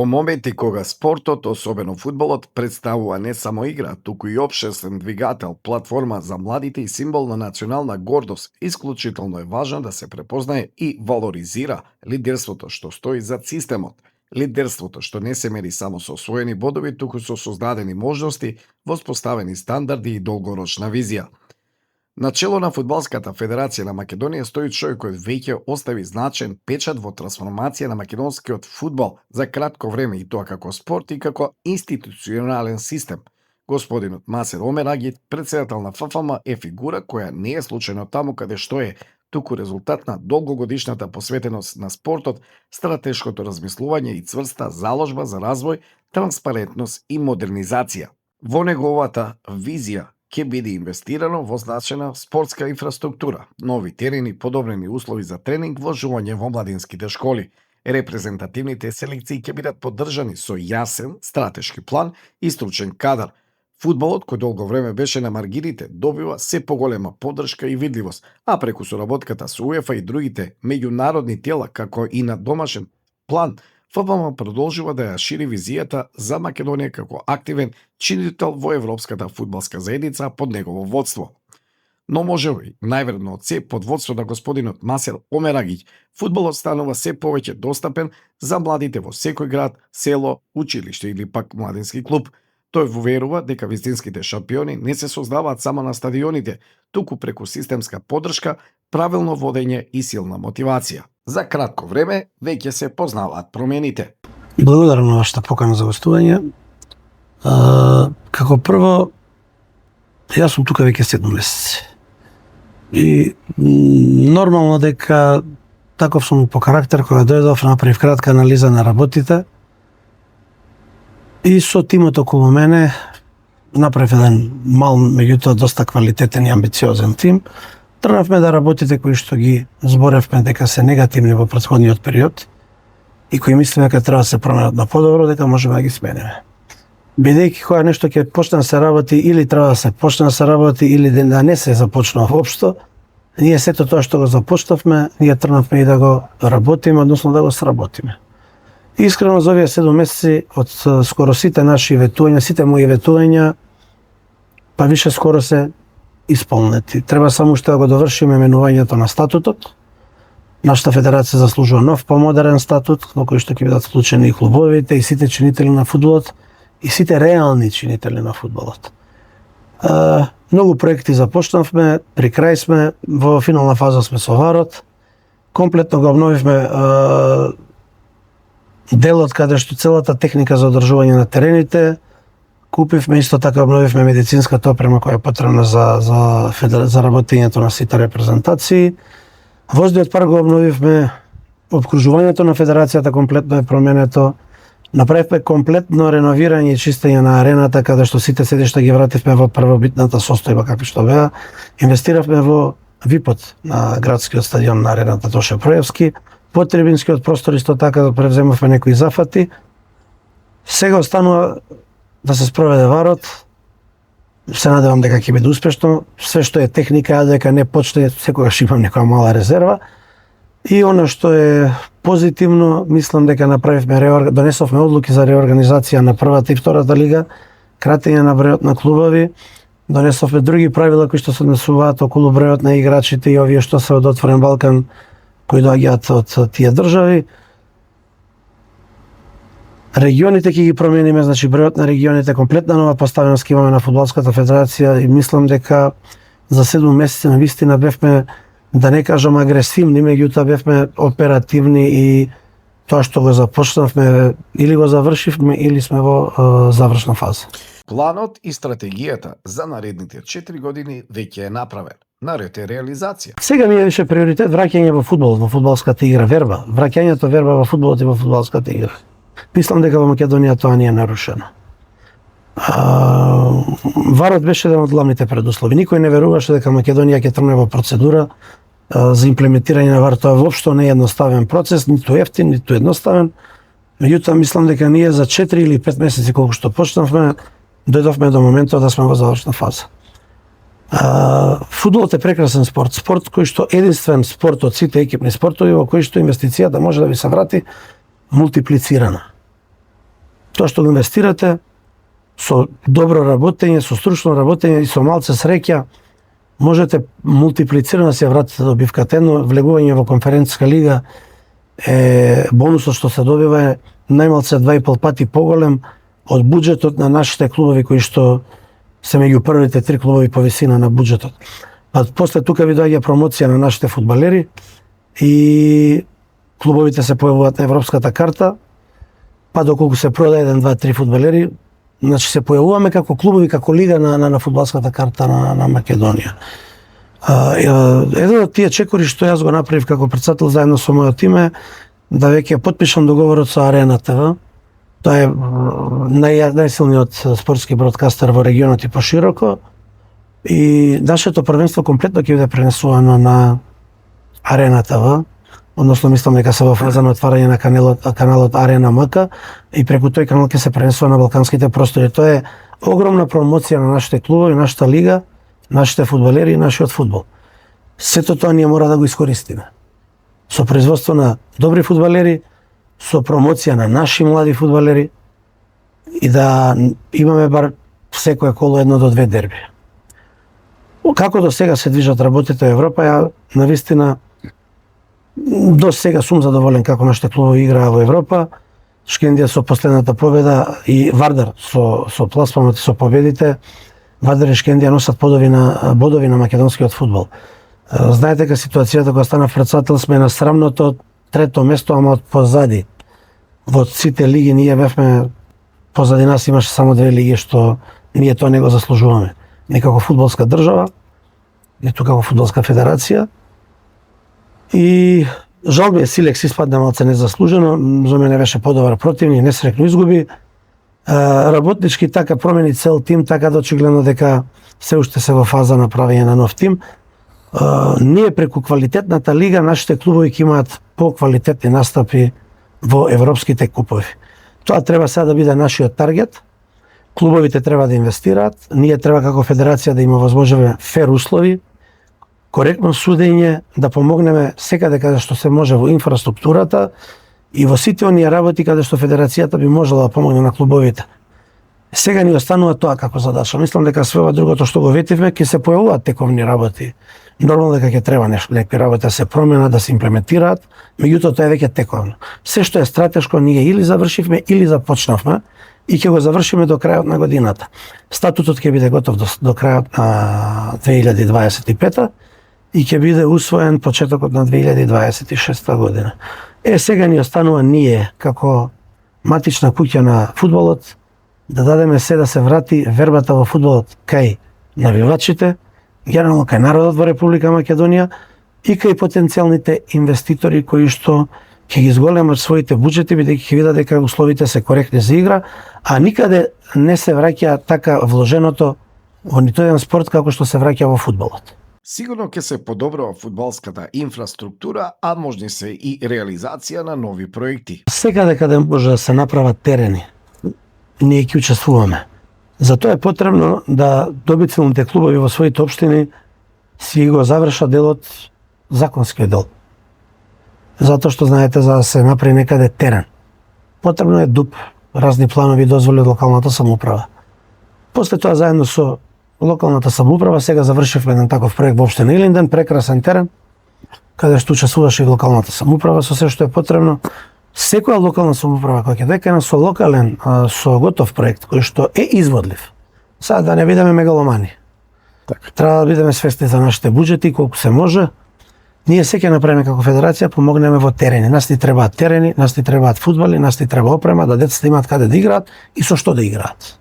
Во моменти кога спортот, особено фудбалот, представува не само игра, туку и општествен двигател, платформа за младите и символ на национална гордост, исклучително е важно да се препознае и валоризира лидерството што стои зад системот. Лидерството што не се мери само со освоени бодови, туку со создадени можности, воспоставени стандарди и долгорочна визија. На чело на Фудбалската федерација на Македонија стои човек кој веќе остави значен печат во трансформација на македонскиот фудбал за кратко време, и тоа како спорт и како институционален систем. Господинот Масер Омераги, председател на ФФМ, е фигура која не е случајно таму каде што е, туку резултат на долгогодишната посветеност на спортот, стратешкото размислување и цврста заложба за развој, транспарентност и модернизација. Во неговата визија ќе биде инвестирано во значена спортска инфраструктура, нови терени, подобрени услови за тренинг, вложување во младинските школи. Репрезентативните селекции ќе бидат поддржани со јасен стратешки план и стручен кадар. Фудбалот, кој долго време беше на маргините, добива се поголема поддршка и видливост, а преку соработката со УЕФА и другите меѓународни тела, како и на домашен план, ФФМ продолжува да ја шири визијата за Македонија како активен чинител во Европската фудбалска заедница под негово водство. Но можеби, најверојатно од се под водство на господинот Масер Омерагиќ, фудбалот станува се повеќе достапен за младите во секој град, село, училиште или пак младински клуб. Тој верува дека вистинските шампиони не се создаваат само на стадионите, туку преку системска поддршка, правилно водење и силна мотивација. За кратко време веќе се познаваат промените. Благодарам на вашата покана за гостување. Како прво, јас сум тука веќе 7 месеци. И нормално дека таков сум по карактер, кога дојдов, направив кратка анализа на работите и со тимот околу мене направив еден мал, меѓутоа доста квалитетен и амбициозен тим. Тргнавме да работите кои што ги зборевме дека се негативни во претходниот период и кои мислиме дека треба да се променат на подобро, дека можеме да ги смениме. Бидејќи кога нешто ќе почне да се работи, или треба да се почне да се работи, или да не се започнува воопшто, ние сето тоа што го започнавме, ние тргнавме и да го работиме, односно да го сработиме. Искрено за овие 7 месеци од скоро сите наши ветувања, сите мои ветувања, па више скоро се исполнети. Треба само уште да го довршиме менувањето на статутот. Нашата федерација заслужува нов, помодерен статут, во кој што ќе бидат вклучени и клубовите, и сите чинители на фудбалот, и сите реални чинители на фудбалот. Многу проекти започнавме, при крај сме, во финална фаза сме со варот. Комплетно го обновивме делот каде што целата техника за одржување на терените. Купивме, исто така обновивме медицинската опрема која е потребна за работењето на сите репрезентации. Воздниот парк го обновивме, обкружувањето на федерацијата комплетно е променето. Направивме комплетно реновирање и чистење на арената, каде што сите седишта ги вративме во првобитната состојба какви што беа. Инвестиравме во ВИПот на градскиот стадион на арената Тоше Проевски. Потребинскиот простор исто така да превземавме некои зафати. Сега останува да се спроведе варот. Се надевам дека ќе биде успешно. Све што е техника, дека не почне, секогаш имам некоја мала резерва. И она што е позитивно, мислам дека донесовме одлуки за реорганизација на првата и втората лига, кратење на бројот на клубови, донесовме други правила кои што се однесуваат околу бројот на играчите и овие што се од Отворен Балкан кои доаѓаат од тие држави. Регионите ќе ги промениме, значи бројот на регионите, комплетна нова поставеност ќе имаме на Фудбалската федерација и мислам дека за 7 месеци на вистина бевме, да не кажам агресивни, меѓутоа бевме оперативни и тоа што го започнавме или го завршивме или сме во завршна фаза. Планот и стратегијата за наредните 4 години веќе е направен. Наред е реализација. Сега ми е више приоритет враќање во фудбалот, во фудбалската игра, верба. Враќањето верба во фудбалот и во фудбалската игра. Мислам дека во Македонија тоа не е нарушено. Варот беше еден од главните предуслови. Никој не веруваше дека Македонија ќе тргне во процедура за имплементирање на вар. Тоа воопшто не е едноставен процес, ниту ефтин, ниту едноставен. Меѓутоа мислам дека ние за 4 или 5 месеци колку што почнавме, дојдовме до моментот да сме во завршна фаза. Фудбалот е прекрасен спорт, спорт кој што единствен спорт од сите екипни спортови во кој што инвестицијата може да ви се врати мултиплицирана. Тоа што го инвестирате со добро работење, со стручно работење и со малце среќа, можете мултиплицирано да се вратите до бивката. Едно влегување во конференциска лига бонусот што се добива е најмалце 2,5 пати поголем од буџетот на нашите клубови кои што се меѓу првите 3 клубови по висина на буџетот. Па после тука ви доаѓа промоција на нашите фудбалери и клубовите се појавуваат на европската карта, па доколку се прода 1, 2, 3 фудбалери, значи се појавуваме како клубови, како лига на фудбалската карта на Македонија. Еден од тие чекори што јас го направив како претседател заедно со мојот тим е да веќе потпишам договорот со Арена ТВ. Тоа е најсилниот спортски бродкастер во регионот и пошироко. И нашето првенство комплетно ќе биде пренесувано на Арена ТВ. Односно мислам дека се во фаза на отварање на каналот Арена МК и преку тој канал ќе се пренесува на балканските простори. Тоа е огромна промоција на нашите клубови, нашата лига, нашите фудбалери и нашиот фудбал. Сето тоа ние мора да го искористиме. Со производство на добри фудбалери, со промоција на наши млади фудбалери и да имаме бар секое коло 1 до 2 дерби. Како до сега се движат работите во Европа, ја навистина до сега сум задоволен како нашите клубови играа во Европа. Шкендија со последната победа и Вардар со пласманот и со победите. Вардар и Шкендија носат бодови на македонскиот фудбал. Знаете дека ситуацијата кога стана претседател сме на срамното 3-то место, ама од позади. Во сите лиги ние бевме позади нас, имаше само 2 лиги што ние тоа не го заслужуваме. Не како фудбалска држава, ниту како фудбалска федерација. И жал ми е Силекс испадна малце незаслужено, за мене беше подобар противник, несрекно изгуби. Работнички така промени цел тим, така да очигледно дека се уште се во фаза на правење на нов тим. Ние преку квалитетната лига, нашите клубови ќе имаат поквалитетни настапи во европските купови. Тоа треба сега да биде нашиот таргет. Клубовите треба да инвестираат, ние треба како федерација да има возможеме фер услови, коректно судење, да помогнеме секаде каде што се може во инфраструктурата и во сите оние работи каде што федерацијата би можела да помогне на клубовите. Сега ни останува тоа како задача. Мислам дека све ова другото што го ветивме ќе се појавуваат тековни работи. Нормално дека ќе треба некои работи да се променат, да се имплементираат, меѓутоа тоа е веќе тековно. Се што е стратешко ние или завршивме или започнавме и ќе го завршиме до крајот на годината. Статутот ќе биде готов до крајот на 2025 и ќе биде усвоен почетокот на 2026 година. Сега ни останува ние како матична куќа на фудбалот да дадеме се да се врати вербата во фудбалот кај навивачите, генерално кај народот во Република Македонија и кај потенцијалните инвеститори кои што ќе ги зголемат своите буџети бидејќи ќе видат дека условите се коректни за игра, а никаде не се враќа така вложеното во ниту еден спорт како што се враќа во фудбалот. Сигурно ќе се подобрува фудбалската инфраструктура, а можни се и реализација на нови проекти. Секаде каде може да се направат терени, ние ќе учествуваме. Затоа е потребно да добитилните клубови во своите општини си го завршат делот, законскиот дел. Затоа што знаете, за да се направи некаде терен, потребно е ДУП, разни планови дозволи од локалната самоуправа. После тоа заедно со локалната самоуправа сега завршивме еден таков проект во општина Илинден, прекрасен терен, каде што учествуваше и локалната самоуправа со се што е потребно. Секоја локална самоуправа која ќе дека со локален, со готов проект кој што е изводлив. Сега да не бидеме мегаломани. Треба да бидеме свесни за нашите буџети колку се може. Ние се ќе направиме како федерација, помогнеме во терени. Нас ни требаат терени, нас ни требаат фудбали, нас ни треба опрема, да децата имаат каде да играат и со што да играат.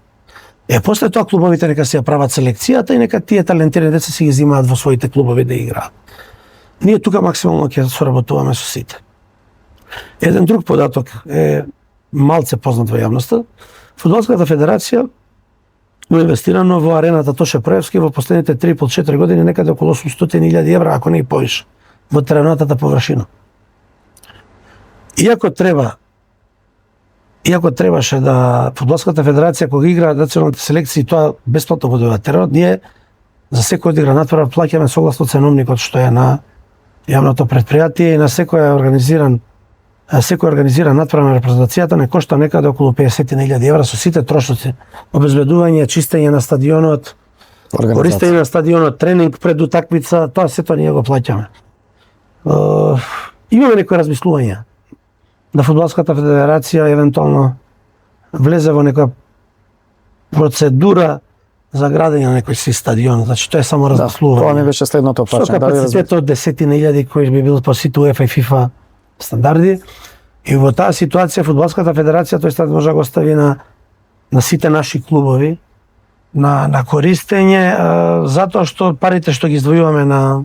После тоа клубовите нека си ја прават селекцијата и нека тие талентирани деца си ги земаат во своите клубови да играат. Ние тука максимално ќе соработуваме со сите. Еден друг податок е малце познат во јавноста. Фудбалската федерација го инвестирано во арената Тоше Проевски во последните 3,5-4 години некаде околу 800.000 евра, ако не и повише, во теренатата површина. Иако требаше да фудбалската федерација кога игра националните селекции, тоа бесплатно го добива теренот, ние за секој игра натпревар плаќаме согласно ценовникот што е на јавното претпријатие и на секој организиран секој организира натпреварна репрезентацијата, не кошта некаде околу 50.000 евра со сите трошоци, обезбедување, чистење на стадионот, користење на стадионот, тренинг пред утакмица, тоа сето ние го плаќаме. Имаме некои размислувања да Фудбалската федерација евентуално влезе во некоја процедура за градење на некој си стадион, значи тоа е само размислување. Тоа ми беше следното прашање. Со капацитет од 10.000 кој би бил по сите UEFA и FIFA стандарди, и во таа ситуација Фудбалската федерација тој стадион може да го стави на сите наши клубови на користење, затоа што парите што ги издвојуваме на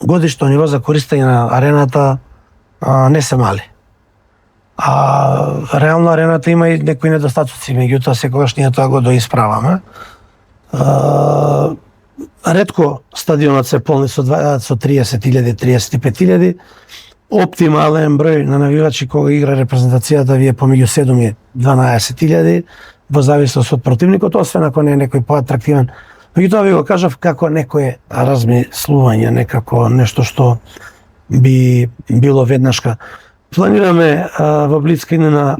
годишно ниво за користење на арената не се мали. Реално арената има и некои недостатоци, меѓутоа секогаш ние тоа го доисправаме. Ретко стадионот се полни со 30.000, 35.000. Оптимален број на навивачи кога игра репрезентацијата ви е помеѓу 7 и 12.000, во зависност од противникот, освен ако не е некој поатрактивен. Меѓутоа ви го кажав како некое размислување, некако нешто што би било веднашка. Планираме во блицкриг на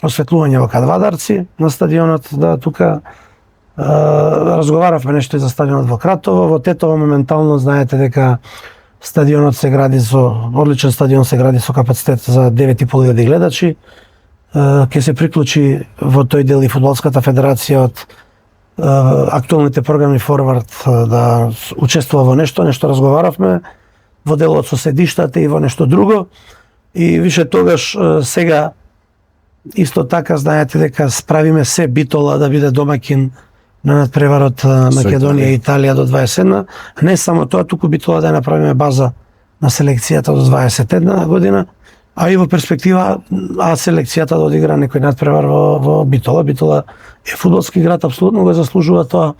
осветлување во Кадвадарци на стадионот, да тука разговаравме нешто и за стадионот во Кратово. Во Тетово моментално знаете дека стадионот се гради одличен стадион се гради со капацитет за 9.500 гледачи. Ќе се приклучи во тој дел и Фудбалската федерација од актуелните програми Форвард да учествува во нешто разговаравме во делот со седиштата и во нешто друго. И више тогаш сега исто така знаете дека справиме се Битола да биде домаќин на надпреварот Македонија и Италија до 21. Не само тоа, туку Битола да направиме база на селекцијата до 21 година, а и во перспектива селекцијата да одигра некој надпревар во Битола. Битола е фудбалски град, апсолутно го заслужува тоа.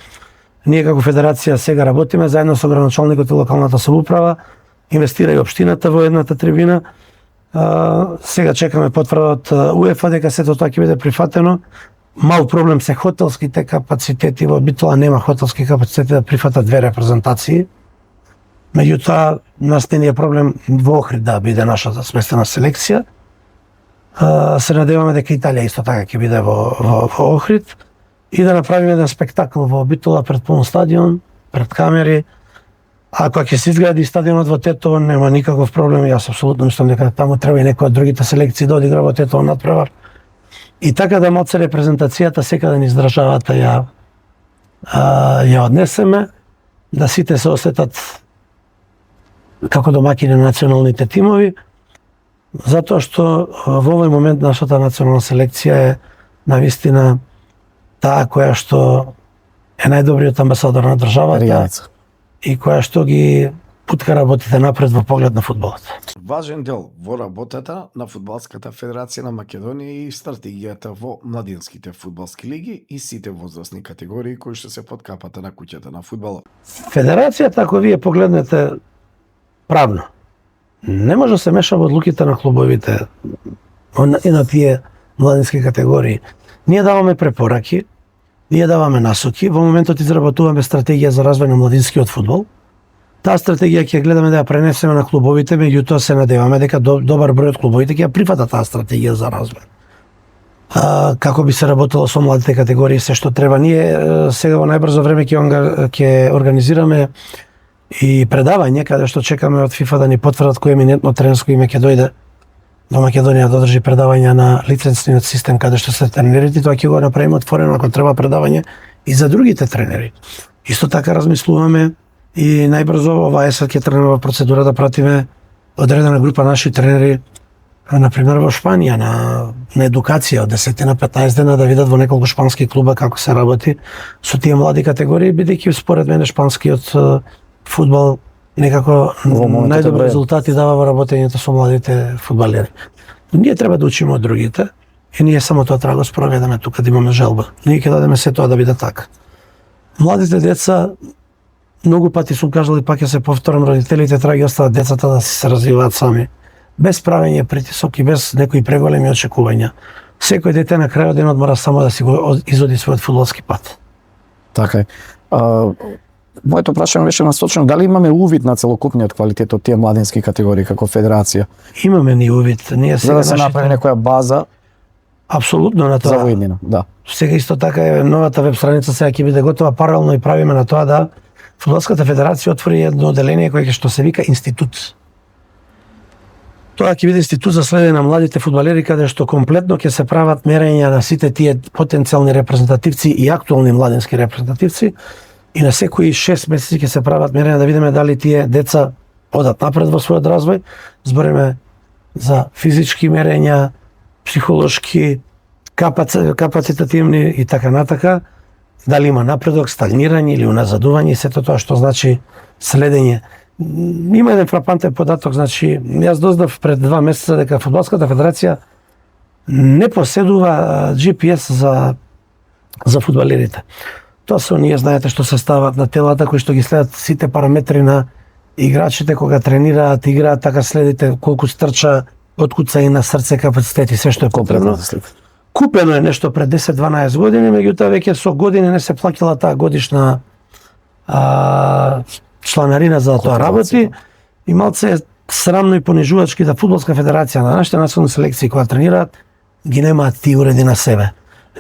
Ние како федерација сега работиме заедно со градоначалникот и локалната самоуправа, инвестира и општината во едната трибина. Сега чекаме потврда од УЕФА дека сето тоа ќе биде прифатено. Мал проблем се хотелските капацитети, во Битола нема хотелски капацитети да прифатат 2 репрезентации. Меѓутоа, нас не е проблем во Охрид да биде нашата сместена селекција. Се надеваме дека Италија исто така ќе биде во Охрид и да направиме еден спектакл во Битола пред полн стадион, пред камери. Ако ќе се изгради стадионот во Тетово, нема никаков проблем. Јас апсолутно мислам дека таму треба и некоја од другите селекции да одигра во Тетово надпревар. И така да моце репрезентацијата секаде низ државата ја однесеме, да сите се осетат како домаќини на националните тимови, затоа што во овој момент нашата национална селекција е навистина таа која што е најдобриот амбасадор на државата и која што ги путка работите напред во поглед на фудбалот. Важен дел во работата на Фудбалската федерација на Македонија и стратегијата во младинските фудбалски лиги и сите возрастни категории кои што се под капата на куќата на фудбалот. Федерацијата, ако вие погледнете правно, не може да се меша во одлуките на клубовите и на тие младински категории. Ние даваме препораки, ние даваме насоки, во моментот изработуваме стратегија за развој на младинскиот фудбал. Таа стратегија ќе гледаме да ја пренесеме на клубовите, меѓутоа се надеваме дека добар број од клубовите ќе ја прифатат таа стратегија за развој. Како би се работело со младите категории, се што треба. Ние сега во најбрзо време ќе организираме и предавање каде што чекаме од ФИФА да ни потврдат кој еминентно тренерско име ќе дојде до Македонија да одржи предавање на лицензниот систем каде што се тренерите. Тоа ќе го направиме отворено ако треба предавање и за другите тренери. Исто така размислуваме и најбрзо ова есен ќе тренува процедура да пратиме одредена група наши тренери, например во Шпанија, на едукација од 10 на 15 дена да видат во неколку шпански клуба како се работи со тие млади категории, бидејќи според мене шпанскиот фудбал некако најдобри резултати дава во работењето со младите фудбалери. Ние треба да учиме од другите и ние само тоа треба да спроведеме тука да имаме желба. Ние ќе дадеме се тоа да биде така. Младите деца, многу пати сум кажал и пак ќе се повторам, родителите треба да ги остават децата да се развиваат сами, без правење притисок и без некои преголеми очекувања. Секој дете на крајот денот мора само да си го изоди својот фудбалски пат. Така е. моето прашање беше насочено дали имаме увид на целокупниот квалитет од тие младински категории како федерација, Имаме ни увид. Ние за сега да се направи некоја база апсолутно на за тоа. воиднина, да. Сега исто така е новата веб страница сега ќе биде готова, паралелно и правиме на тоа да Фудбалската федерација отвори едно оделение кое ќе што се вика институт. Тоа ќе биде институт за следење на младите фудбалери, каде што комплетно ќе се прават мерења на сите тие потенцијални репрезентативци и актуелни младински репрезентативци, и на секои 6 месеци ќе се прават мерења да видиме дали тие деца одат напред во својот развој. Збориме за физички мерења, психолошки, капацитативни и така натака, дали има напредок, стагнирање или уназадување, сето тоа што значи следење. Има еден фрапантен податок, значи јас дознав пред 2 месеца дека Фудбалската федерација не поседува GPS за фудбалерите. Тоа се оние, знаете, што се стават на телата, кои што ги следат сите параметри на играчите кога тренираат, играат, така следите колку стрча, откуца и на срце, капацитет и се што е потребно. Купено е нешто пред 10-12 години, меѓутоа веќе со години не се плаќала таа годишна чланарина за да тоа работи, и малце е срамно и понижувачки да Фудбалска федерација на нашите национални селекции кои тренираат ги немаат тие уреди на себе.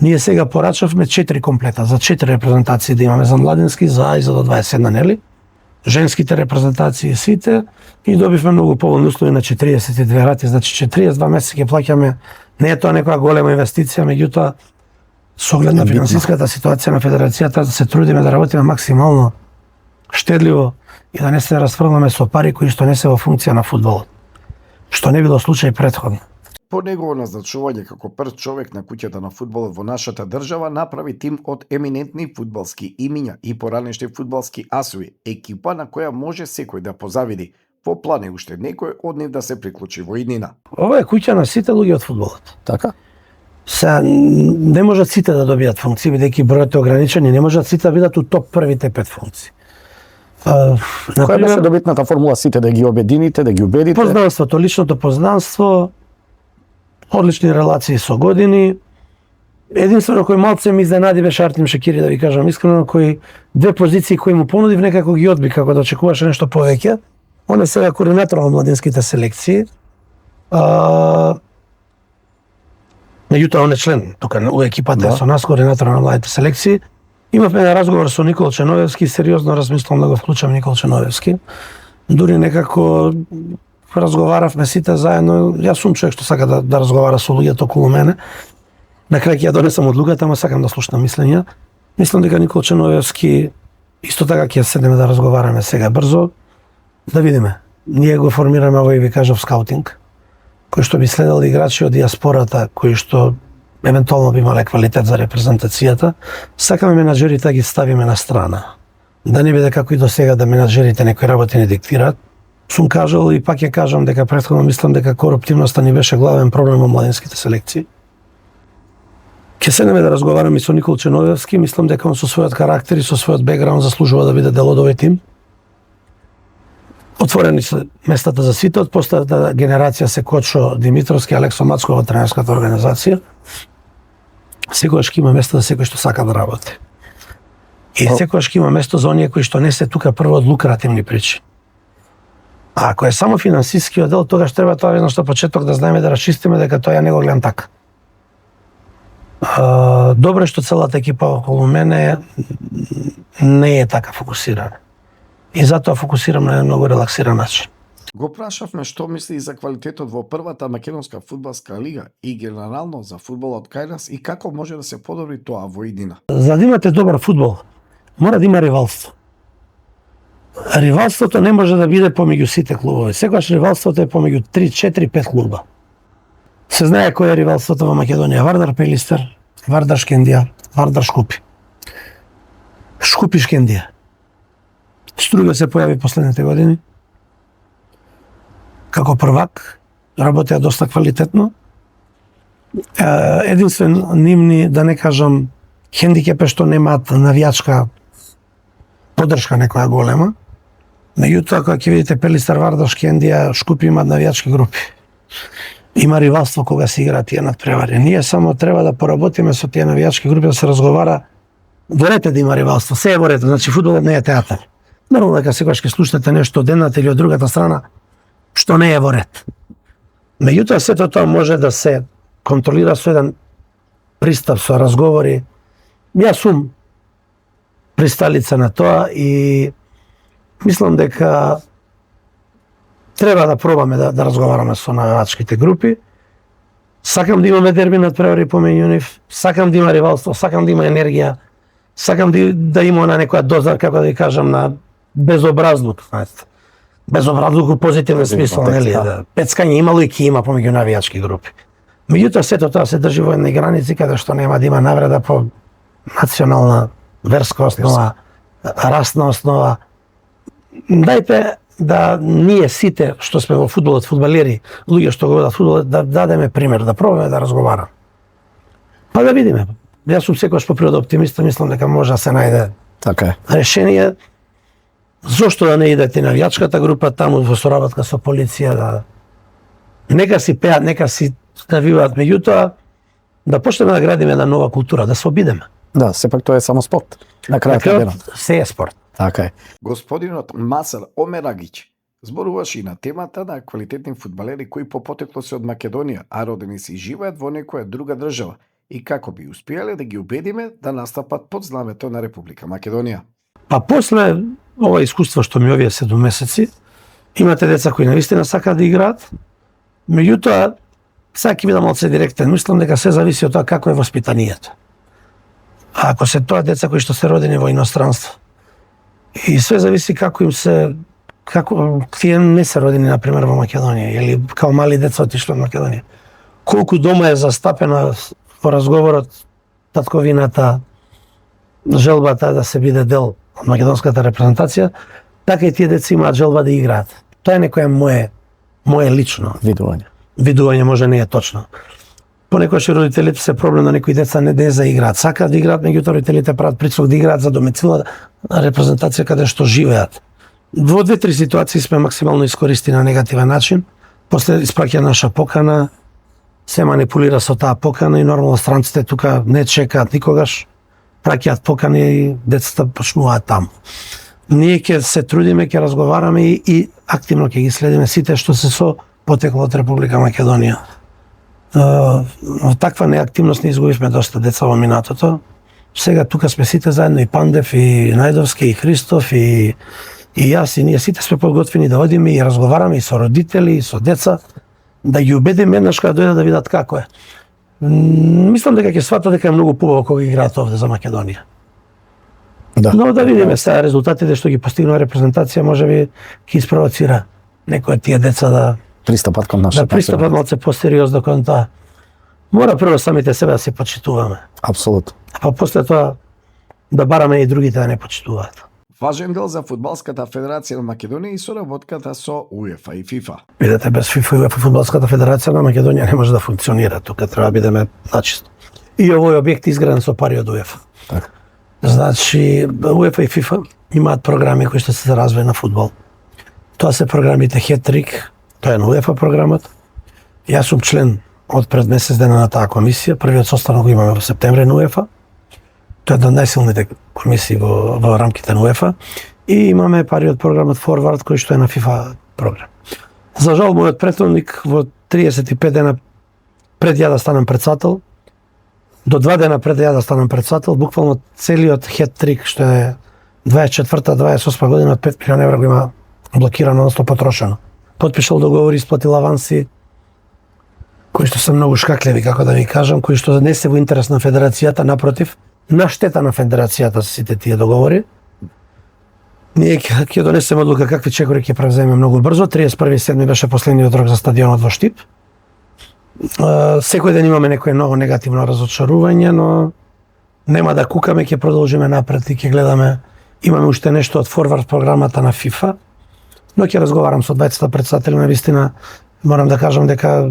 Ние сега порачавме 4 комплета за 4 репрезентации да имаме за младински, за и за до 21, нели? Женските репрезентации сите, и добивме многу поволни услови на 42 рати, значи 42 месеци ќе плаќаме. Не е тоа некоја голема инвестиција, меѓутоа со оглед на финансиската ситуација на федерацијата се трудиме да работиме максимално штедливо и да не се расфрламе со пари кои што не се во функција на фудбалот, што не било случај претходно. По негово назначување како прв човек на куќата на фудбалот во нашата држава направи тим од еминентни фудбалски имиња и поранешни фудбалски асови, екипа на која може секој да позавиди. Во план е уште некој од нив да се приклучи во иднина. Ова е куќа на сите луѓе од фудбалот. Така? Се не можат сите да добијат функции, бидејќи бројот е ограничен, и не можат сите да бидат у топ првите 5 функции. Која беше добитната формула сите да ги обедините, да ги убедите? Познанството, личното познанство, одлични релации со години. Единствено кој малце ми изненади беше Артем Шекири, да ви кажам искрено, кој 2 позиции кои му понудив некако ги одби, како да очекуваше нешто повеќе. Он е сега координатор на младинските селекции. Меѓутоа он е член тука у екипата со нас, координатор на младите селекции. Имавме еден разговор со Никол Ченовевски, сериозно размислам да го вклучам Никол Ченовевски. Дури некако разговаравме сите заедно. Јас сум човек што сака да разговара со луѓето околу мене. На крај ќе ја донесам одлуката, ама сакам да слушнам мислења. Мислам дека Никол Ченовевски исто така ќе седнеме да разговараме сега брзо, да видиме. Ние го формираме овој, ви кажав, скаутинг, кој што би следел играчи од диаспората, кои што евентуално би имале квалитет за репрезентацијата. Сакаме менаџерите да ги ставиме на страна. Да не биде како и до сега да менаџерите некои работи не диктираат. Сум кажал и пак ја кажам дека претходно мислам дека коруптивноста ни беше главен проблем во младинските селекции. Ќе седнеме да разговараме со Никол Ченовевски, мислам дека он со својот карактер и со својот бекграунд заслужува да биде дел од овој тим. Отворени се местата за сите, од постата генерација се Кочо Димитровски, Алексо Мацко во тренерската организација. Секогаш ќе има место за секој што сака да работи. И секогаш ќе има место за оние кои што не се тука прво од лукративни причини. А ако е само финансискиот дел, тогаш треба тоа веднаш на почеток да знаеме да расчистиме дека тоа ја не го гледам така. Добро што целата екипа околу мене не е така фокусирана. И затоа фокусирам на еден многу релаксиран начин. Го прашавме што мисли и за квалитетот во првата македонска фудбалска лига и генерално за фудбалот кај нас и како може да се подобри тоа во иднина. За да имате добар фудбал, мора да има ривалство. Ривалството не може да биде помеѓу сите клубови. Секогаш ривалството е помеѓу 3, 4, 5 клуба. Се знае кој е ривалството во Македонија. Вардар Пелистер, Вардар Шкендија, Вардар Шкупи. Шкупи Шкендија. Струга се појави последните години. Како првак, работеа доста квалитетно. Единствен нивни, да не кажам, хендикеп е што немаат навијачка поддршка некоја голема. Меѓутоа, кога ќе видите Пелистер, Вардар, Шкендија, Шкупи имаат навијачки групи. Има ривалство кога се играат тие надпревари. Ние само треба да поработиме со тие навијачки групи, да се разговара. Во ред да има ривалство, се е во ред, значи фудбалот не е театар. Нормално дека секогаш ќе слушате нешто од едната или од другата страна што не е во ред. Меѓутоа сето тоа може да се контролира со еден пристап, со разговори. Јас сум присталица на тоа и мислам дека треба да пробаме да разговараме со навивачките групи. Сакам да имаме дерби надпревари помеѓу нив, сакам да има ривалство, сакам да има енергија, сакам да има на некоја доза, како да ви кажам, на безобразлук, знаете. Безобразлук во позитивен смисол, нели? Да. Пецкање имало и ќе има помеѓу навијачки групи. Меѓутоа сето тоа се држи во едни граници каде што нема да има навреда по национална, верска основа, расна основа. Дајте да ние сите што сме во фудбалот, фудбалери, луѓе што го гледат фудбалот, да дадеме пример, да пробаме да разговараме. Па да видиме. Јас сум секогаш по природа оптимист, мислам дека може да се најде Така е. решение. Зошто да не идете на навијачката група таму во соработка со полиција, да нека си пеат, нека си навиваат, меѓутоа да почнеме да градиме една нова култура, да се обидеме. Да, сепак тоа е само спорт. На крајот на денот. Се е спорт. Така е. Господинот Масар Омерагич зборуваше и на темата на квалитетни фудбалери кои по потекло се од Македонија, а родени се и живеат во некоја друга држава и како би успеале да ги убедиме да настапат под знамето на Република Македонија. Па после ова искуство што ми овие 7 месеци, имате деца кои навистина сакаат да играат, меѓутоа, сега ќе бидам малце директен, мислам дека се зависи од тоа како е воспитанието. А ако се тоа деца кои што се родени во иностранство, и све зависи како им се, како тие не се родени на пример во Македонија или као мали деца отишле од Македонија. Колку дома е застапена во разговорот татковината, желбата да се биде дел од македонската репрезентација, така и тие деца имаат желба да играат. Тоа е некое мое лично видување, може не е точно. Понекогаш родителите се проблем на некои деца не да играат, сакаат да играат, меѓутоа родителите прават притисок да играат за домицилна репрезентација каде што живеат. Во 2-3 ситуации сме максимално искористи на негативен начин, после испраќа наша покана, се манипулира со таа покана и нормално странците тука не чекаат никогаш, праќаат покани и децата почнуваат таму. Ние ќе се трудиме, ќе разговараме и активно ќе ги следиме сите што се со потекло од Република Македонија. Таква неактивност не изгубивме доста деца во минатото. Сега тука сме сите заедно, и Пандев, и Најдовски, и Христов, и јас, и ние сите сме подготвени да одиме и разговараме и со родители, и со деца, да ги убедиме еднаш кога дојдат да видат како е. Мислам дека ќе сватат дека е многу побаво кога играат овде за Македонија. Да. Но да видиме сега резултатите што ги постигнува репрезентација, можеби ќе испровоцира некои од тие деца да Пристапат кон нашата пристапат малце посериозно кон тоа. Мора прво самите себе да се почитуваме. Апсолутно. А после тоа да бараме и другите да не почитуваат. Важен дел за Фудбалската федерација на Македонија и соработката со УЕФА и ФИФА. Видете, без ФИФА и УЕФА Фудбалската федерација на Македонија не може да функционира. Тука треба да бидеме начисто. И овој објект изграден со пари од УЕФА. Така. Значи, УЕФА и ФИФА имаат програми кои што се за развој на фудбал. Тоа се програмите Хет-трик, тоа е на УЕФА програмот. Јас сум член од пред месец дена на таа комисија. Првиот состанок го имаме во септември на УЕФА. Тоа е една од најсилните комисии во рамките на УЕФА. И имаме пари од програмот Форвард, кој што е на ФИФА програм. За жал, мојот претhodник во 35 дена пред ја да станам председател, до 2 дена пред ја да станам председател, буквално целиот Хет-трик, што е 24-28 година, од 5 милиона евра го има блокирано, односно потрошено. Потпишал договори, исплатил аванси, кои што се многу шкакливи, како да ви кажам, кои што не се во интерес на федерацијата, напротив, на штета на федерацијата се сите тие договори. Ние ќе донесеме одлука какви чекори ќе превземе многу брзо. 31.7 беше последниот рок за стадионот во Штип. Секој ден имаме некое ново негативно разочарување, но нема да кукаме, ќе продолжиме напред и ќе гледаме. Имаме уште нешто од форвард програмата на ФИФА, но ќе разговарам со двајцата председатели. Навистина морам да кажам дека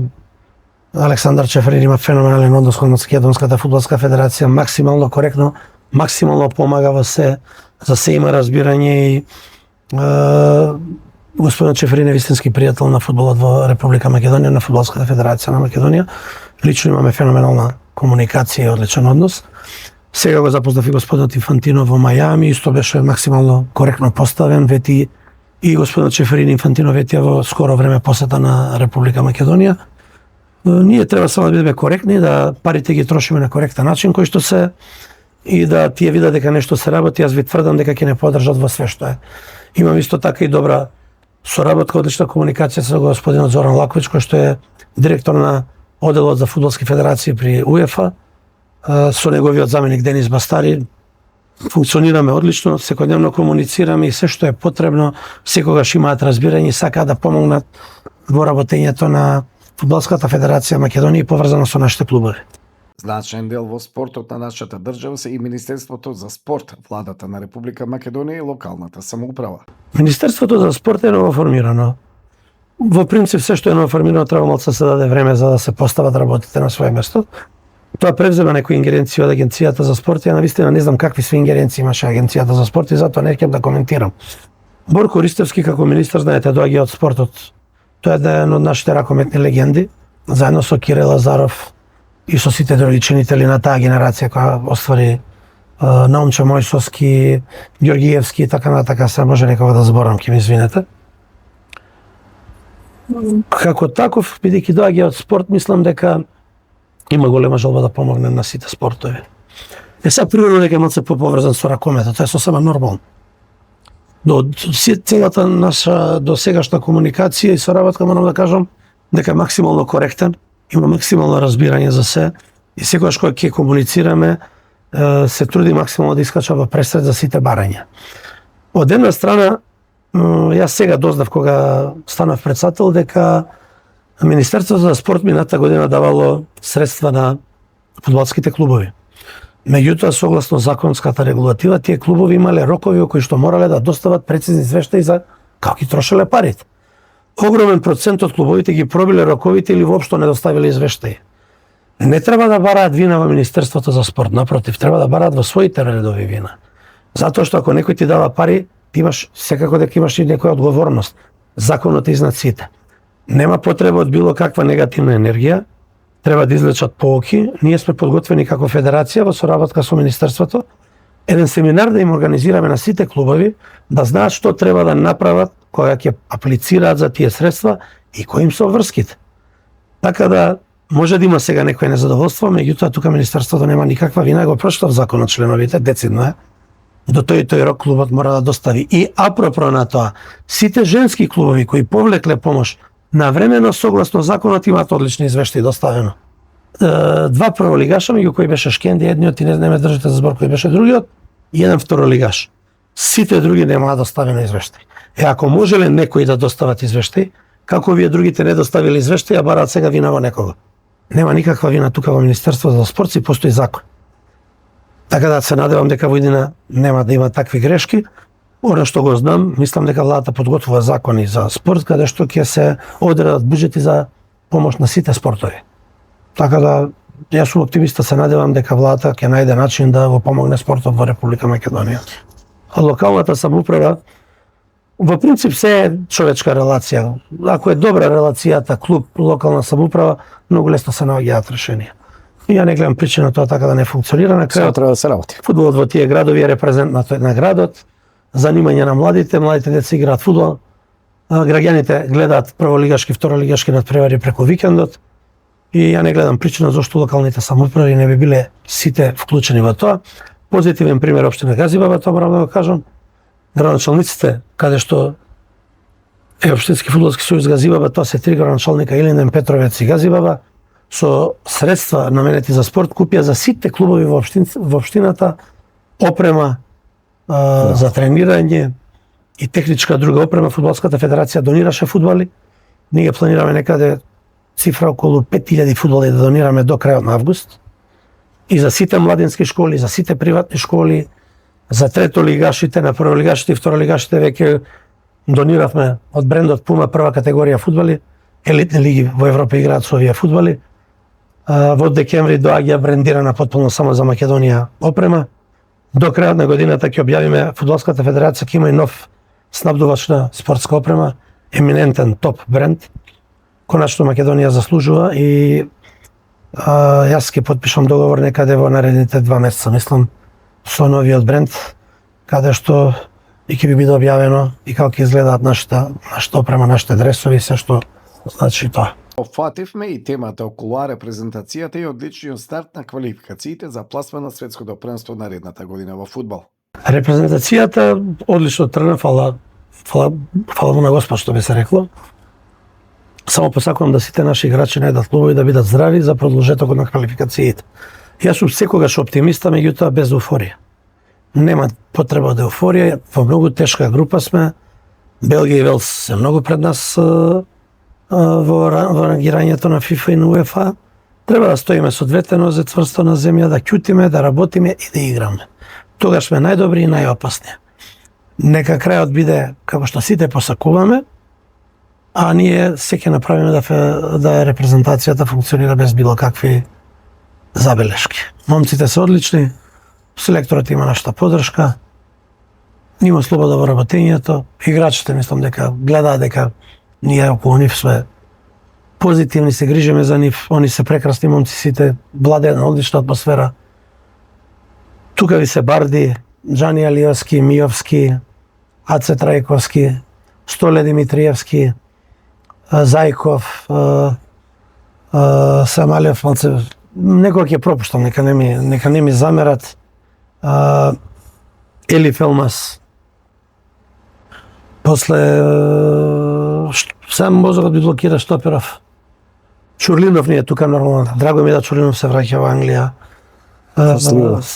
Александар Чеферин има феноменален однос кон Македонската фудбалска федерација, максимално коректно, максимално помага во се, за се има разбирање и господин Чеферин е вистински пријател на фудбалот во Република Македонија, на Фудбалската федерација на Македонија. Лично имаме феноменална комуникација и одличен однос. Сега го запознав и господинот Инфантино во Мајами, исто беше максимално коректно поставен, вети и господинот Чеферин Инфантино ветија во скоро време посета на Република Македонија. Ние треба само да бидеме коректни, да парите ги трошиме на коректен начин, кој што се и да тие видат дека нешто се работи, јас ви тврдам дека ќе не подржат во све што е. Имам исто така и добра соработка, одлична комуникација со господинот Зоран Лаковиќ, кој што е директор на оделот за фудбалски федерации при УЕФА, со неговиот заменик Денис Бастари. Функционираме одлично, секојдневно комуницираме и се што е потребно, секогаш имаат разбирање и сакаат да помогнат во работењето на Фудбалската федерација Македонија и поврзано со нашите клубови. Значаен дел во спортот на нашата држава се и Министерството за спорт, владата на Република Македонија и локалната самоуправа. Министерството за спорт е новоформирано. Во принцип, се што е новоформирано треба малку се даде време за да се постават работите на своје место. Тоа превзема некои ингеренции од Агенцијата за спорт. Ја навистина не знам какви све ингеренции имаше Агенцијата за спорт и затоа не ќе да коментирам. Борко Ристевски како министар, знаете, доаѓа од спортот. Тоа е еден од нашите ракометни легенди, заедно со Кире Лазаров и со сите други чинители на таа генерација која оствари Наумче Мојсовски, Ѓоргиевски и така натака, се може некога да зборам, ќе ми извинете. Како таков, бидејќи доаѓа од спорт, мислам дека има голема желба да помогне на сите спортови. Сега примерно дека малце поповрзан со ракометот, тоа е сосема нормално. До целата наша досегашна комуникација и соработка, морам да кажам, дека е максимално коректен, има максимално разбирање за се и секогаш кога ќе комуницираме, се труди максимално да искача во пресред за сите барања. Од една страна, јас сега дознав кога станав председател дека Министерството за спорт мината година давало средства на фудбалските клубови. Меѓутоа, согласно законската регулатива, тие клубови имале рокови кои што морале да достават прецизни извештаи за како ги трошеле парите. Огромен процент од клубовите ги пробиле роковите или воопшто не доставиле извештаи. Не треба да бараат вина во Министерството за спорт, напротив, треба да бараат во своите редови вина. Затоа што ако некој ти дава пари, ти имаш секако дека имаш и некоја одговорност. Законот е изнад сите. Нема потреба од било каква негативна енергија, треба да извлечат поуки. Ние сме подготвени како федерација во соработка со Министерството еден семинар да им организираме на сите клубови, да знаат што треба да направат кога ќе аплицираат за тие средства и кои им се обврските. Така да може да има сега некој незадоволство, меѓутоа тука Министерството нема никаква вина, го прочитав законот членовите, децидно е. До тој рок клубот мора да достави. И апропро на тоа, сите женски клубови кои повлекле помош навремено согласно законот имаат одлични извештаи доставено. Два прволигаша, меѓу кои беше Шкенди, едниот и не ме држите за збор кој беше другиот, и еден второлигаш. Сите други немаат доставено извештаи. Ако можеле некои да достават извештаи, како вие другите не доставиле извештаи, а бараат сега вина во некого. Нема никаква вина тука во Министерството за спорт, си постои закон. Така да се надевам дека во иднина нема да има такви грешки. Оно што го знам, мислам дека владата подготвува закони за спорт, каде што ќе се одредат буџети за помош на сите спортови. Така да, јас сум оптимиста, се надевам дека владата ќе најде начин да го помогне спортот во Република Македонија. А локалната самоуправа, во принцип се е човечка релација. Ако е добра релацијата клуб, локална самоуправа, многу лесно се наоѓаат решенија. И ја не гледам причина тоа така да не функционира. На крајот треба да се работи. Фудбалот во тие градови е репрезент на градот, занимање на младите деца играат фудбал, граѓаните гледаат прволигашки, второлигашки надпревари преку викендот и ја не гледам причина зошто локалните самоуправи не би биле сите вклучени во тоа. Позитивен пример општина Газибаба, тоа морам да го кажам. Градоначалниците, каде што е Општински фудбалски сојуз Газибаба, тоа се 3 градоначалника, Илинден, Петровец и Газибаба, со средства наменети за спорт купија за сите клубови во општината опрема за тренирање и техничка друга опрема. Фудбалската федерација донираше фудбали. Ние планираме некаде цифра околу 5000 фудбали да донираме до крајот на август. И за сите младински школи, за сите приватни школи, за третолигашите, на прволигашите и второлигашите веќе дониравме од брендот Пума прва категорија фудбали. Елитни лиги во Европа играат со овие фудбали. Во декември доаѓа брендирана потполно само за Македонија опрема. До крајот на годината ќе објавиме Фудбалската федерација ќе има и нов снабдувач на спортска опрема, еминентен топ бренд. Конечно Македонија заслужува и Јас ќе потпишам договор некаде во наредните 2 месеца, мислам, со новиот бренд, каде што и ќе биде објавено и како ќе изгледаат нашата опрема, нашите дресови, се што значи тоа. Фативме и темата околу репрезентацијата и одличниот старт на квалификациите за пласма на светското првенство наредната година во фудбал. Репрезентацијата одлично тргна, фала му на Господ што би се рекло. Само посакувам да сите наши играчи најдат клубови да бидат здрави за продолжетокот на квалификациите. Јас сум секогаш оптимиста, меѓутоа без еуфорија. Нема потреба од еуфорија, во многу тешка група сме. Белгија и Велс се многу пред нас во рангирањето на ФИФА и на УЕФА. Треба да стоиме со двете нозе цврсто на земја, да ќутиме, да работиме и да играме. Тогаш сме најдобри и најопасни. Нека крајот биде како што сите посакуваме, а ние се ќе направиме да репрезентацијата функционира без било какви забелешки. Момците се одлични, селекторот има нашата подршка, има слобода во работењето, играчите мислам дека гледаат дека ние околу нив сме позитивни, се грижиме за нив, они се прекрасни момци сите, владее една одлична атмосфера. Тука ви се Барди, Джани Алиевски, Миовски, Аце Трајковски, Столе Димитриевски, Зајков, Самалев, некој ќе пропуштам, нека не ми замерат. Ели Фелмас. После сам мозокот ми блокира Штоперов. Чурлинов не е тука нормално. Драго ми е да Чурлинов се враќа во Англија.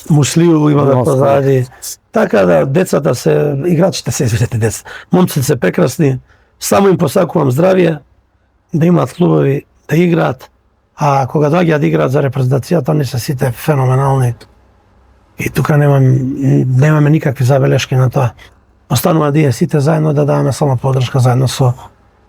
Муслиу имаме позади. Така да децата се, играчите се, извинете деца. Момците се прекрасни. Само им посакувам здравје, да имаат клубови, да играат. А кога доаѓаат да играат за репрезентацијата, не се сите феноменални. И тука немаме никакви забелешки на тоа. Останува ние сите заедно да даваме само поддршка заедно со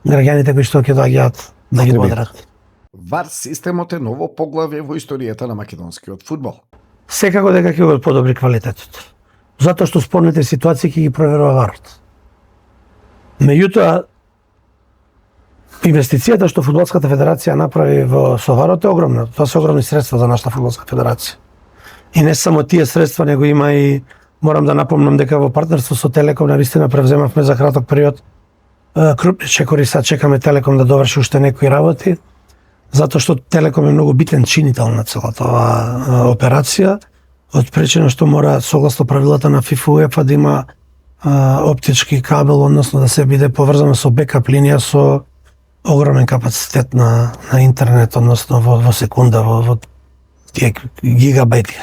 граѓаните кои што ќе доаѓаат да ги бодрат. ВАР системот е ново поглавје во историјата на македонскиот фудбал. Секако дека ќе го подобри квалитетот. Затоа што спорните ситуации ќе ги проверува ВАРот. Меѓутоа, инвестицијата што Фудбалската федерација направи со ВАРот е огромна. Тоа се огромни средства за нашата Фудбалска федерација. И не само тие средства, него има и, морам да напомнам дека во партнерство со Телеком навистина превземавме за краток период крупни чекори, сега чекаме Телеком да доврши уште некои работи, затоа што Телеком е многу битен чинител на целата оваа операција, од причина што мора согласно правилата на ФИФА УЕФА да има оптички кабел, односно да се биде поврзано со бекап линија со огромен капацитет на интернет, односно во секунда, во тие гигабајти.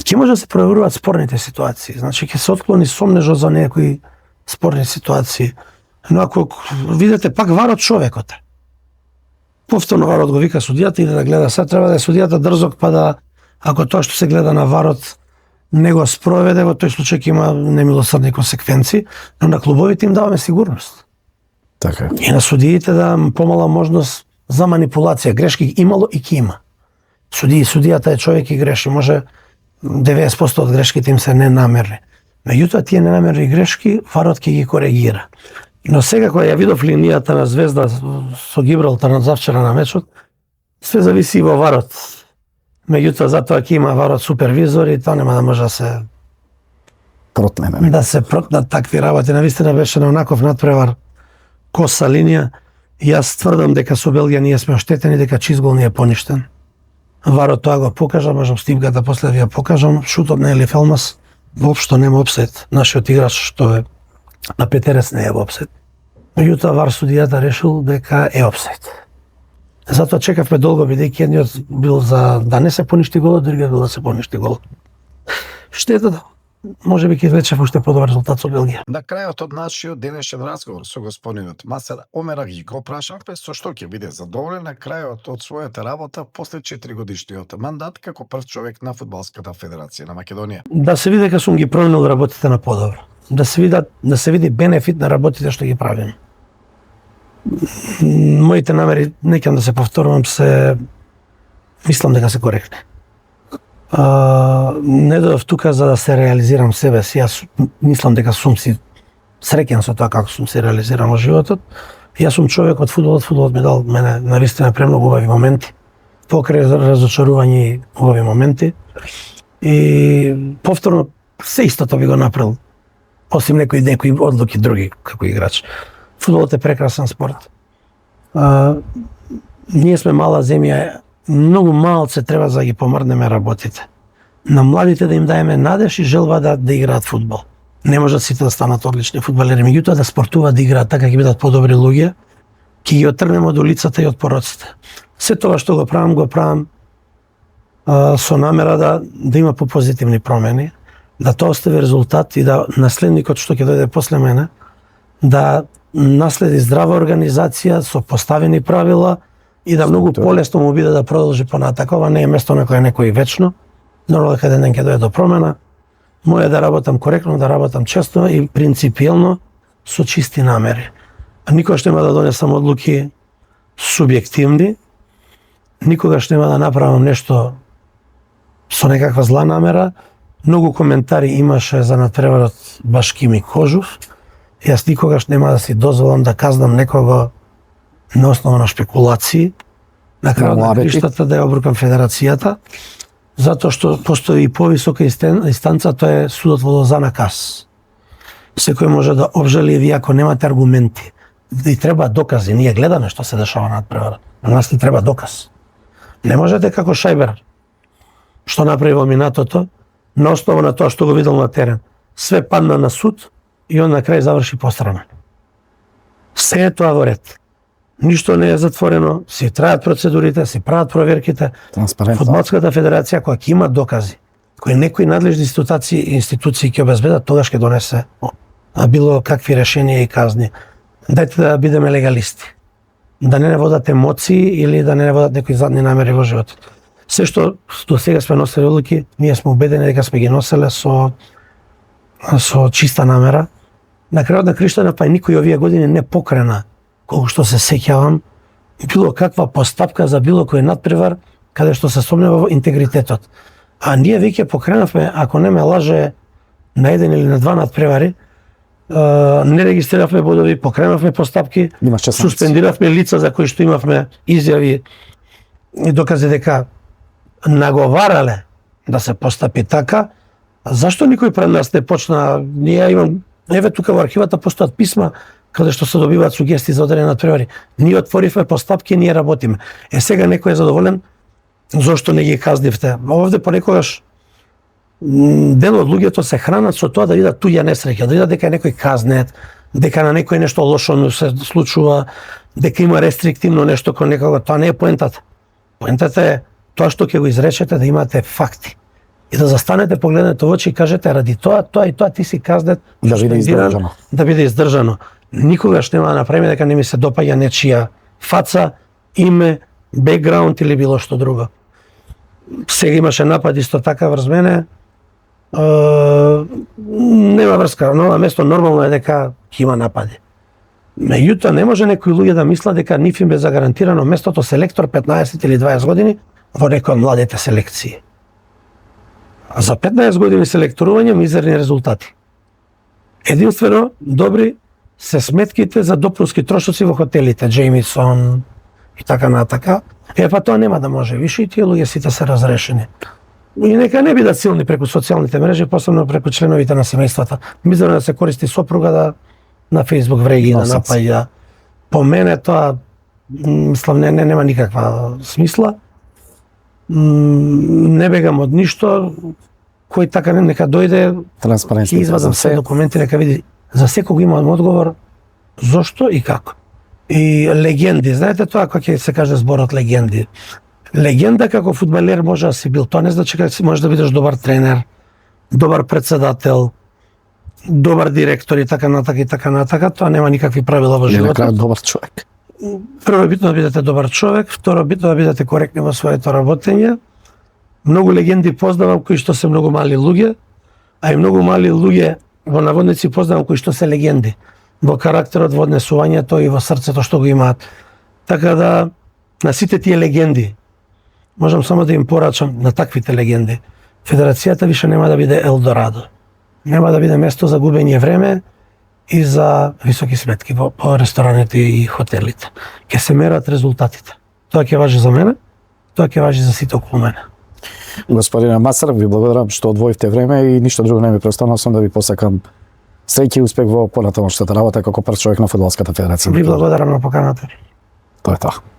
Ќе може да се проверуваат спорните ситуации, значи ќе се отклони сомнежот за некои спорни ситуации. Но ако видите пак ВАРот човекот е. Повторно ВАРот го вика судијата и да гледа, сега треба да е судијата дрзок, па да, ако тоа што се гледа на ВАРот не го спроведе, во тој случај ќе има немилосрдни консеквенции, но на клубовите им даваме сигурност. Така. И на судиите да помала можност за манипулација. Грешки имало и ќе има. Судијата е човек и греши. Може 90% од грешките им се ненамерни. Меѓутоа, тие ненамерни грешки, ВАРот ќе ги коригира. Но сега кога ја видов линијата на Звезда со Гибралтар на завчера на мечот, све зависи и во ВАРот. Меѓутоа, затоа ќе има ВАРот супервизори, тоа нема да може да се Протнеме. да се протнат такви работи. Навистина беше на онаков надпревар коса линија. Јас тврдам дека со Белгија ние сме оштетени, дека чист гол не е поништен. ВАРот тоа го покажа, можам снимката после да ја покажам, шутот на Ели Фелмас воопшто нема опсет. Нашиот играч што е на петерес не е во опсет. Меѓутоа ВАР судијата решил дека е опсет. Затоа чекавме долго, бидејќи едниот бил за да не се поништи голот, другиот бил да се поништи голот. Штета да. Може би ќе извлече уште подобар резултат со Белгија. На крајот од нашиот денешен разговор со господинот Масер Омерак ги го прашавме со што ќе биде задоволен на крајот од својата работа после 4-годишниот мандат како прв човек на Фудбалската федерација на Македонија. Да се види дека сум ги променил работите на подобро. Да се види бенефит на работите што ги правим. Моите намери, не ќе да се повторувам, мислам дека се коректни. Не дојдов тука за да се реализирам себе си. Јас мислам дека сум си среќен со тоа како сум се реализирал во животот. Јас сум човек од фудбалот ми дал мене навистина премногу убави моменти, покрај разочарување и убави моменти. И повторно се истото би го направил, осим некои одлуки други како играч. Фудбалот е прекрасен спорт. Ние сме мала земја, многу малце треба за да ги помрднеме работите. На младите да им даеме надеж и желба да играат фудбал. Не можат сите да станат одлични фудбалери, меѓутоа да спортуваат, да играат така, ќе бидат подобри луѓе, ќе ги отргнеме од улицата и од пороците. Се тоа што го правам со намера да има попозитивни промени, да тоа остави резултат и да наследникот што ќе дојде после мене, да наследи здрава организација со поставени правила и да многу полесно му биде да продолжи понатака. Ова не е место на кое некој вечно, нормално дека ден ќе дојде до промена. Моје да работам коректно, да работам честно и принципиелно со чисти намери. Никогаш нема да донесам одлуки субјективни, никогаш нема да направам нешто со некаква зла намера. Многу коментари имаше за надпреварот Башкими Кожув. Јас никогаш нема да си дозволам да казнам некого на основа на шпекулации, на крајот на криштата да ја обрукам федерацијата, затоа што постои и повисока инстанца, тоа е судот во Лозана Кас. Секој може да обжали ви ако немате аргументи. И треба докази. Ние гледаме што се дешава на надпреварот. На нас ни треба доказ. Не можете како Шајбер, што направи во минатото, на основа на тоа што го видел на терен. Све падна на суд и он на крај заврши пострана. Се е тоа во ред. Ништо не е затворено, си трајат процедурите, си прават проверките. Фудбалската федерација која ќе има докази, кои некои надлежни институции ќе обезбедат, тогаш ќе донесе било какви решенија и казни. Дајте да бидеме легалисти. Да не водат емоции или да не водат некои задни намери во животот. Се што до сега сме носели одлуки, ние сме убедени дека сме ги носеле со чиста намера. На крајот на криштата, па и никој овие години не покрена, колку што се сеќавам, било каква постапка за било кој надпревар, каде што се сомнева во интегритетот. А ние веќе покренавме, ако не ме лаже, на еден или на два надпревари, не регистриравме бодови, покренавме постапки, суспендиравме лица за кои што имавме изјави и докази дека наговарале да се постапи така. Зашто никој пред нас не почна? Ние имам, еве тука во архивата постојат писма каде што се добиваат сугестии за одредени надпревари. Ние отворивме постапки, ние работиме. Сега некој е задоволен зошто не ги казнивте. Овде понекогаш дел од луѓето се хранат со тоа да видат туѓа несреќа, да видат дека некој казнет, дека на некој нешто лошо се случува, дека има рестриктивно нешто кон некого. Тоа не е поентата. Поентата е тоа што ќе го изречете, да имате факти. И да застанете, погледнете во очи и кажете ради тоа и тоа ти си казнет, да биде издржано. Да биде издржано. Никогаш нема да направиме дека не ми се допаѓа нечија фаца, име, бекграунд или било што друго. Сега имаше напад исто така врз мене. Нема врска, на ова место нормално е дека ќе има напади. Меѓутоа не може некои луѓе да мислат дека нив им бе загарантирано местото селектор 15 или 20 години во некој од младите селекции. А за 15 години селекторување мизерни резултати. Единствено добри се сметките за допуски трошоци во хотелите, Джеймисон и така натака. Па тоа нема да може више и тие луѓе сите се разрешени. И нека не бидат силни преку социјалните мрежи, посебно преку членовите на семејствата. Мизерно да се користи сопруга на Facebook вреги, да напаѓа. По мене тоа мислам нема никаква смисла. Не бегам од ништо. Кој така нека дојде, ќе извадам се документи, нека види. За секој имам одговор зошто и како. И легенди, знаете тоа кога ќе се каже зборот легенди. Легенда како фудбалер може да си бил, тоа не значи дека можеш да бидеш добар тренер, добар председател, добар директор и така натака, тоа нема никакви правила во животот. Не, добар човек. Прво е битно да бидете добар човек, второ битно да бидете коректни во своето работење. Многу легенди познавам кои што се многу мали луѓе, а и многу мали луѓе во наводници познавам кои што се легенди во карактерот, во однесувањето и во срцето што го имаат. Така да на сите тие легенди можам само да им порачам на таквите легенди. Федерацијата више нема да биде Елдорадо. Нема да биде место за губење време и за високи сметки по рестораните и хотелите. Ќе се мерат резултатите. Тоа ќе важи за мене, тоа ќе важи за сите околу мене. Господине Мацар, ви благодарам што одвоивте време и ништо друго не ми преостана, освен да ви посакам среќа и успех во понатамошната работа како прв човек на Фудбалската федерација. Ви благодарам на поканата. Тоа е тоа.